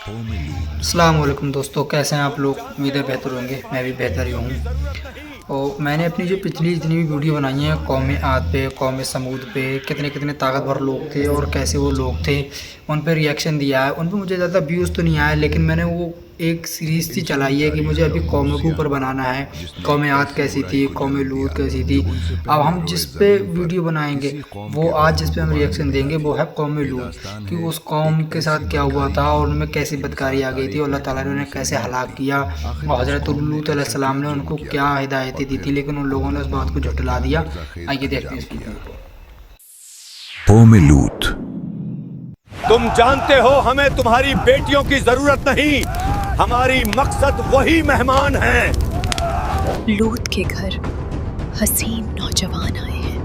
السلام علیکم دوستو، کیسے ہیں آپ لوگ؟ امید ہے بہتر ہوں گے، میں بھی بہتر ہی ہوں۔ اور میں نے اپنی جو پچھلی جتنی بھی ویڈیو بنائی ہیں قوم عاد پہ، قوم سمود پہ، کتنے طاقتور لوگ تھے اور کیسے وہ لوگ تھے، ان پہ ریئیکشن دیا ہے۔ ان پہ مجھے زیادہ ویوز تو نہیں آئے، لیکن میں نے وہ ایک سیریز سی چلائی ہے کہ مجھے ابھی قوموں کے اوپر بنانا ہے۔ قوم عاد کیسی تھی، قوم لوط کیسی تھی۔ اب ہم جس پہ ویڈیو بنائیں گے، وہ آج جس پہ ہم ریئیکشن دیں گے وہ ہے قوم لوط، کہ اس قوم کے ساتھ کیا ہوا تھا اور ان میں کیسی بدکاری آ گئی تھی، اور اللہ تعالیٰ نے انہیں کیسے ہلاک کیا، اور حضرت لوط علیہ السلام نے ان کو کیا ہدایتیں دی تھی، لیکن ان لوگوں نے اس بات کو جھٹلا دیا۔ آئیے دیکھتے ہیں اس ویڈیو کو۔ قوم لوط۔ تم جانتے ہو ہمیں تمہاری بیٹیوں کی ضرورت نہیں، ہماری مقصد وہی مہمان ہیں۔ لوط کے گھر حسین نوجوان آئے ہیں۔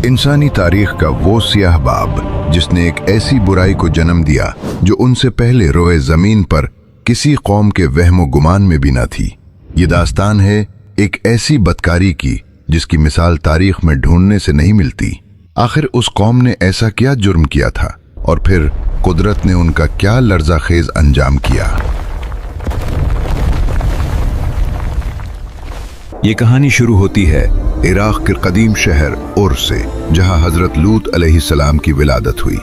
انسانی تاریخ کا وہ سیاہ باب جس نے ایک ایسی برائی کو جنم دیا جو ان سے پہلے روئے زمین پر کسی قوم کے وہم و گمان میں بھی نہ تھی۔ یہ داستان ہے ایک ایسی بدکاری کی جس کی مثال تاریخ میں ڈھونڈنے سے نہیں ملتی۔ آخر اس قوم نے ایسا کیا جرم کیا تھا، اور پھر قدرت نے ان کا کیا لرزہ خیز انجام کیا۔ یہ کہانی شروع ہوتی ہے عراق کے قدیم شہر اور سے، جہاں حضرت لوط علیہ السلام کی ولادت ہوئی۔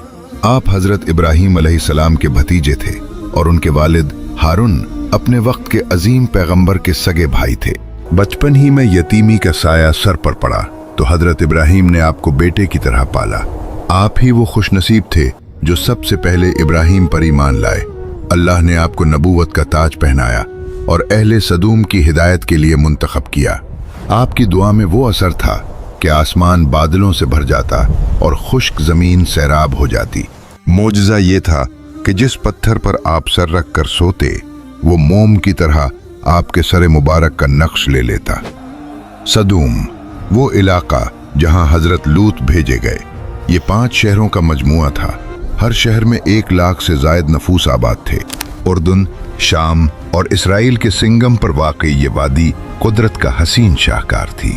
آپ حضرت ابراہیم علیہ السلام کے بھتیجے تھے، اور ان کے والد ہارون اپنے وقت کے عظیم پیغمبر کے سگے بھائی تھے۔ بچپن ہی میں یتیمی کا سایہ سر پر پڑا تو حضرت ابراہیم نے آپ کو بیٹے کی طرح پالا۔ آپ ہی وہ خوش نصیب تھے جو سب سے پہلے ابراہیم پر ایمان لائے۔ اللہ نے آپ کو نبوت کا تاج پہنایا اور اہل سدوم کی ہدایت کے لیے منتخب کیا۔ آپ کی دعا میں وہ اثر تھا کہ آسمان بادلوں سے بھر جاتا اور خشک زمین سیراب ہو جاتی۔ معجزہ یہ تھا کہ جس پتھر پر آپ سر رکھ کر سوتے، وہ موم کی طرح آپ کے سر مبارک کا نقش لے لیتا۔ سدوم، وہ علاقہ جہاں حضرت لوط بھیجے گئے، یہ 5 شہروں کا مجموعہ تھا۔ ہر شہر میں 1 لاکھ سے زائد نفوس آباد تھے۔ اردن، شام اور اسرائیل کے سنگم پر واقع یہ وادی قدرت کا حسین شاہکار تھی۔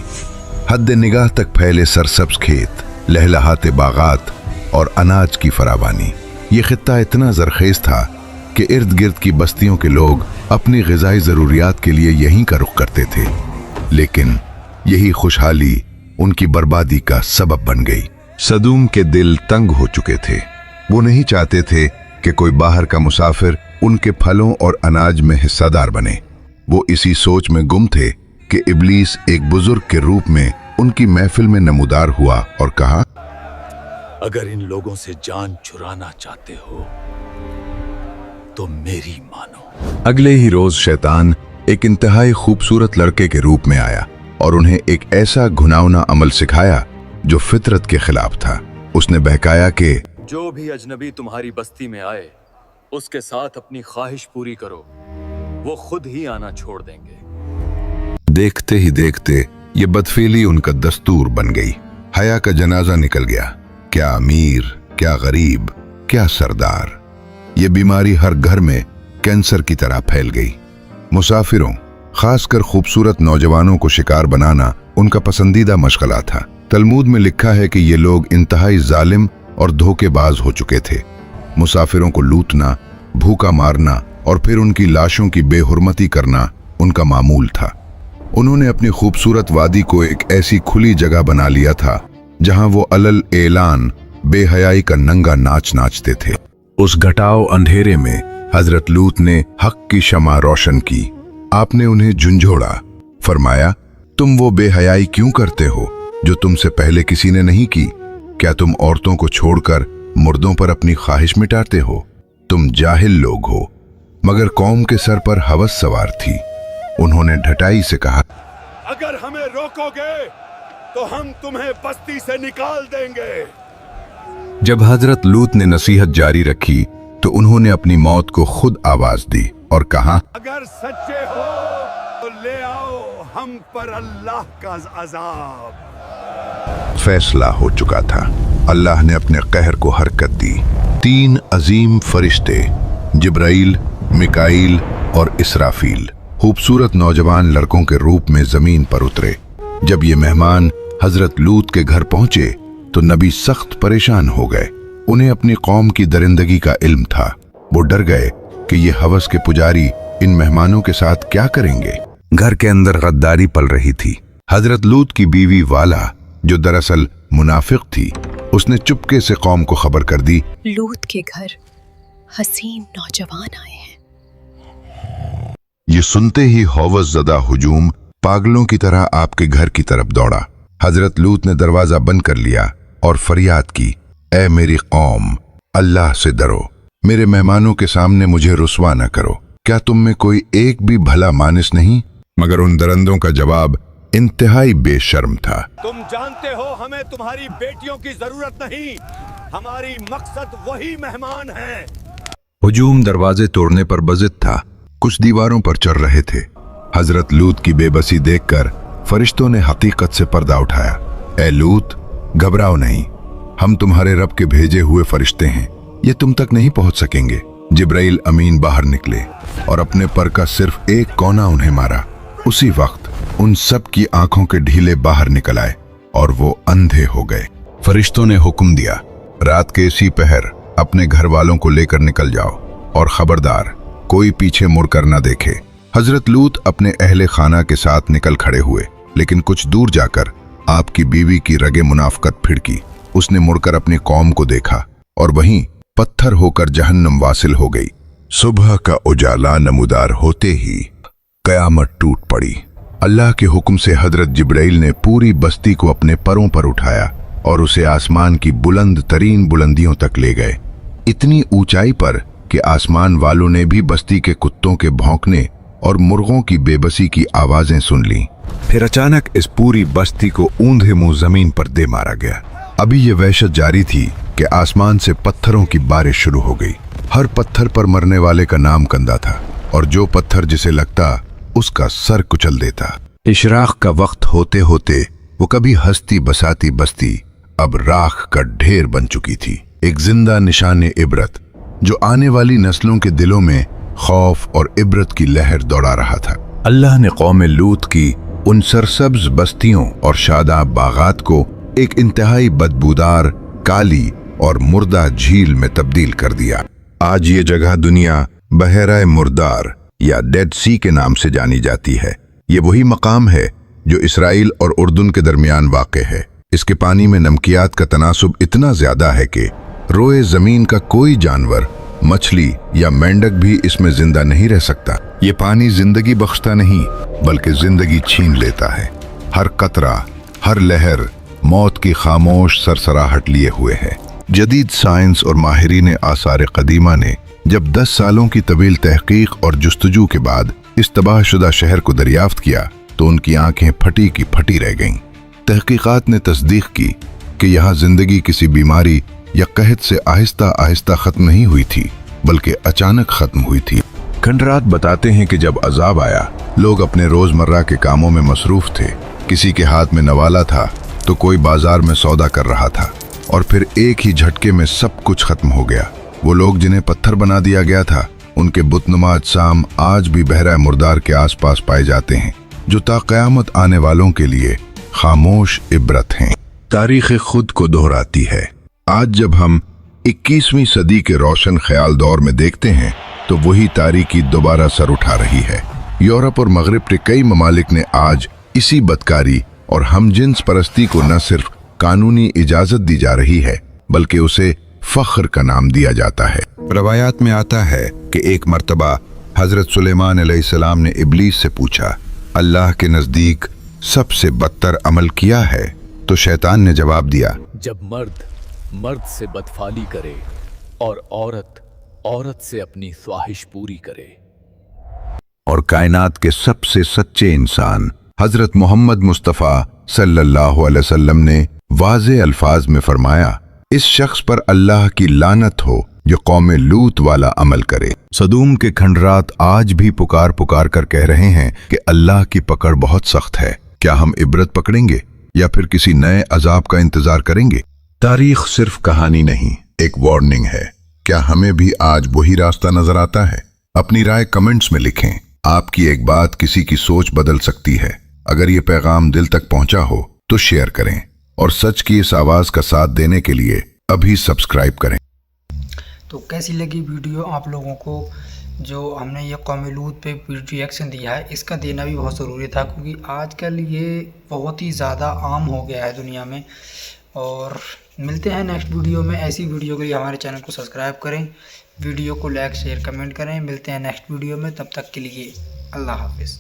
حد نگاہ تک پھیلے سرسبز کھیت، لہلہاتے باغات اور اناج کی فراوانی۔ یہ خطہ اتنا زرخیز تھا کہ ارد گرد کی بستیوں کے لوگ اپنی غذائی ضروریات کے لیے یہیں کا رخ کرتے تھے، لیکن یہی خوشحالی ان کی بربادی کا سبب بن گئی۔ سدوم کے دل تنگ ہو چکے تھے۔ وہ نہیں چاہتے تھے کہ کوئی باہر کا مسافر ان کے پھلوں اور اناج میں حصہ دار بنے۔ وہ اسی سوچ میں گم تھے کہ ابلیس ایک بزرگ کے روپ میں ان کی محفل میں نمودار ہوا اور کہا، اگر ان لوگوں سے جان چرانا چاہتے ہو تو میری مانو۔ اگلے ہی روز شیطان ایک انتہائی خوبصورت لڑکے کے روپ میں آیا اور انہیں ایک ایسا گھناؤنا عمل سکھایا جو فطرت کے خلاف تھا۔ اس نے بہکایا کہ جو بھی اجنبی تمہاری بستی میں آئے، اس کے ساتھ اپنی خواہش پوری کرو، وہ خود ہی آنا چھوڑ دیں گے۔ دیکھتے ہی دیکھتے یہ بدفعلی ان کا دستور بن گئی۔ حیا کا جنازہ نکل گیا۔ کیا امیر، کیا غریب، کیا سردار، یہ بیماری ہر گھر میں کینسر کی طرح پھیل گئی۔ مسافروں، خاص کر خوبصورت نوجوانوں کو شکار بنانا ان کا پسندیدہ مشغلہ تھا۔ تلمود میں لکھا ہے کہ یہ لوگ انتہائی ظالم اور دھوکے باز ہو چکے تھے۔ مسافروں کو لوٹنا، بھوکا مارنا اور پھر ان کی لاشوں کی بے حرمتی کرنا ان کا معمول تھا۔ انہوں نے اپنی خوبصورت وادی کو ایک ایسی کھلی جگہ بنا لیا تھا جہاں وہ علل اعلان بے حیائی کا ننگا ناچ ناچتے تھے۔ اس گھٹاؤ اندھیرے میں حضرت لوط نے حق کی شمع روشن کی۔ آپ نے انہیں جھنجھوڑا، فرمایا، تم وہ بے حیائی کیوں کرتے ہو جو تم سے پہلے کسی نے نہیں کی؟ کیا تم عورتوں کو چھوڑ کر مردوں پر اپنی خواہش مٹاتے ہو؟ تم جاہل لوگ ہو۔ مگر قوم کے سر پر ہوس سوار تھی۔ انہوں نے ڈھٹائی سے کہا، اگر ہمیں روکو گے تو ہم تمہیں بستی سے نکال دیں گے۔ جب حضرت لوط نے نصیحت جاری رکھی تو انہوں نے اپنی موت کو خود آواز دی اور کہا، اگر سچے ہو تو لے آؤ ہم پر اللہ کا عذاب۔ فیصلہ ہو چکا تھا۔ اللہ نے اپنے قہر کو حرکت دی۔ 3 عظیم فرشتے، جبرائیل، میکائیل اور اسرافیل، خوبصورت نوجوان لڑکوں کے روپ میں زمین پر اترے۔ جب یہ مہمان حضرت لوط کے گھر پہنچے تو نبی سخت پریشان ہو گئے۔ उन्हें अपनी कौम की दरिंदगी का इल्म था। वो डर गए कि ये हवस के पुजारी इन मेहमानों के साथ क्या करेंगे। घर के अंदर गद्दारी पल रही थी। हजरत लूत की बीवी वाला, जो दरअसल मुनाफिक थी, उसने चुपके से कौम को खबर कर दी, लूत के घर हसीन नौजवान आए हैं। ये सुनते ही हौवस ज़दा हुजूम पागलों की तरह आपके घर की तरफ दौड़ा। हजरत लूत ने दरवाजा बंद कर लिया और फरियाद की, ऐ मेरी कौम, अल्लाह से डरो, मेरे मेहमानों के सामने मुझे रुस्वा न करो। क्या तुम में कोई एक भी भला मानिस नहीं? मगर उन दरंदों का जवाब इंतहाई बेशर्म था। तुम जानते हो हमें तुम्हारी बेटियों की जरूरत नहीं, हमारी मकसद वही मेहमान हैं। हुजूम दरवाजे तोड़ने पर बजिद था, कुछ दीवारों पर चढ़ रहे थे। हजरत लूत की बेबसी देखकर फरिश्तों ने हकीकत से पर्दा उठाया। ए लूत, घबराओ नहीं, हम तुम्हारे रब के भेजे हुए फरिश्ते हैं, ये तुम तक नहीं पहुंच सकेंगे। जिब्राइल अमीन बाहर निकले और अपने पर का सिर्फ एक कोना उन्हें मारा। उसी वक्त उन सब की आंखों के ढीले बाहर निकल आए और वो अंधे हो गए। फरिश्तों ने हुक्म दिया, रात के इसी पहर अपने घर वालों को लेकर निकल जाओ और खबरदार कोई पीछे मुड़कर न देखे। हजरत लूत अपने अहले खाना के साथ निकल खड़े हुए, लेकिन कुछ दूर जाकर आपकी बीवी की रगे मुनाफकत फिड़की। उसने मुड़कर अपनी कौम को देखा और वहीं पत्थर होकर जहन्नम वासिल हो गई। सुबह का उजाला नमूदार होते ही कयामत टूट पड़ी। अल्लाह के हुक्म से हजरत जिब्राइल ने पूरी बस्ती को अपने परों पर उठाया और उसे आसमान की बुलंद तरीन बुलंदियों तक ले गए, इतनी ऊंचाई पर कि आसमान वालों ने भी बस्ती के कुत्तों के भौंकने और मुर्गों की बेबसी की आवाजें सुन लीं। फिर अचानक इस पूरी बस्ती को ऊंधे मुंह जमीन पर दे मारा गया। अभी ये वहशत जारी थी कि आसमान से पत्थरों की बारिश शुरू हो गई। हर पत्थर पर मरने वाले का नाम कंदा था और जो पत्थर जिसे लगता उसका सर कुचल देता। इशराक का वक्त होते होते वो कभी हस्ती बसाती बस्ती अब राख का ढेर बन चुकी थी, एक जिंदा निशाने इबरत जो आने वाली नस्लों के दिलों में खौफ और इबरत की लहर दौड़ा रहा था। अल्लाह ने कौम लूत की उन सरसब्ज बस्तियों और शादाब बागात को एक इंतहाई बदबूदार, काली और मुर्दा झील में तब्दील कर दिया। आज ये जगह दुनिया बहरा मुर्दार या डेड सी के नाम से जानी जाती है। ये वही मकाम है जो इसराइल और उर्दुन के दरमियान वाक़ है। इसके पानी में नमकियात का तनासुब इतना ज्यादा है कि रोए जमीन का कोई जानवर, मछली या मेंढक भी इसमें जिंदा नहीं रह सकता। ये पानी जिंदगी बख्शता नहीं बल्कि जिंदगी छीन लेता है। हर कतरा, हर लहर मौत की खामोश सरसराहट लिए हुए है। जदीद साइंस और माहिरीन आसार कदीमा ने जब 10 सालों की तवील तहकीक और जुस्तजू के बाद इस तबाहशुदा शहर को दरियाफ्त किया तो उनकी आंखें फटी की फटी रह गईं। तहकीकात ने तस्दीक की कि यहाँ जिंदगी किसी बीमारी या कहत से आहिस्ता आहिस्ता खत्म नहीं हुई थी बल्कि अचानक खत्म हुई थी। खंडरात बताते हैं कि जब अजाब आया, लोग अपने रोजमर्रा के कामों में मसरूफ थे। किसी के हाथ में नवाला था तो कोई बाजार में सौदा कर रहा था और फिर एक ही झटके में सब कुछ खत्म हो गया। वो लोग जिन्हें पत्थर बना दिया गया था, उनके बुतनुमा अजसाम आज भी बहरा मुर्दार के आसपास पाए जाते हैं, जो ता क़यामत आने वालों के लिए खामोश इबरत हैं। तारीख़ खुद को दोहराती है। आज जब हम 21वीं सदी के रोशन ख्याल दौर में देखते हैं तो वही तारीकी दोबारा सर उठा रही है। यूरोप और मगरिब के कई ममालिक ने आज इसी बदकारी और हमजिन्स परस्ती को न सिर्फ कानूनी इजाजत दी जा रही है बल्कि उसे फख्र का नाम दिया जाता है। रवायात में आता है कि एक मर्तबा हजरत सुलेमान अलैहिस्सलाम ने इब्लीस से पूछा, अल्लाह के नजदीक सबसे बदतर अमल किया है? तो शैतान ने जवाब दिया, जब मर्द मर्द से बदफाली करे और औरत औरत से अपनी ख्वाहिश पूरी करे। और कायनात के सबसे सच्चे इंसान हजरत मोहम्मद मुस्तफ़ा सल्लल्लाहु अलैहि वसल्लम ने वाज़े अल्फाज में फरमाया, इस शख्स पर अल्लाह की लानत हो जो कौम लूत वाला अमल करे। सदूम के खंडरात आज भी पुकार पुकार कर कह रहे हैं कि अल्लाह की पकड़ बहुत सख्त है। क्या हम इबरत पकड़ेंगे या फिर किसी नए अजाब का इंतजार करेंगे? तारीख सिर्फ कहानी नहीं, एक वार्निंग है। क्या हमें भी आज वही रास्ता नजर आता है? अपनी राय कमेंट्स में लिखें। आपकी एक बात किसी की सोच बदल सकती है। अगर ये पैगाम दिल तक पहुंचा हो तो शेयर करें और सच की इस आवाज का साथ देने के लिए अभी सब्सक्राइब करें। तो कैसी लगी वीडियो आप लोगों को? जो हमने ये कौम लूत पे रिएक्शन दिया है, इसका देना भी बहुत ज़रूरी था, क्योंकि आजकल ये बहुत ही ज़्यादा आम हो गया है दुनिया में। और मिलते हैं नेक्स्ट वीडियो में। ऐसी वीडियो के लिए हमारे चैनल को सब्सक्राइब करें, वीडियो को लाइक शेयर कमेंट करें। मिलते हैं नेक्स्ट वीडियो में, तब तक के लिए अल्लाह हाफिज़।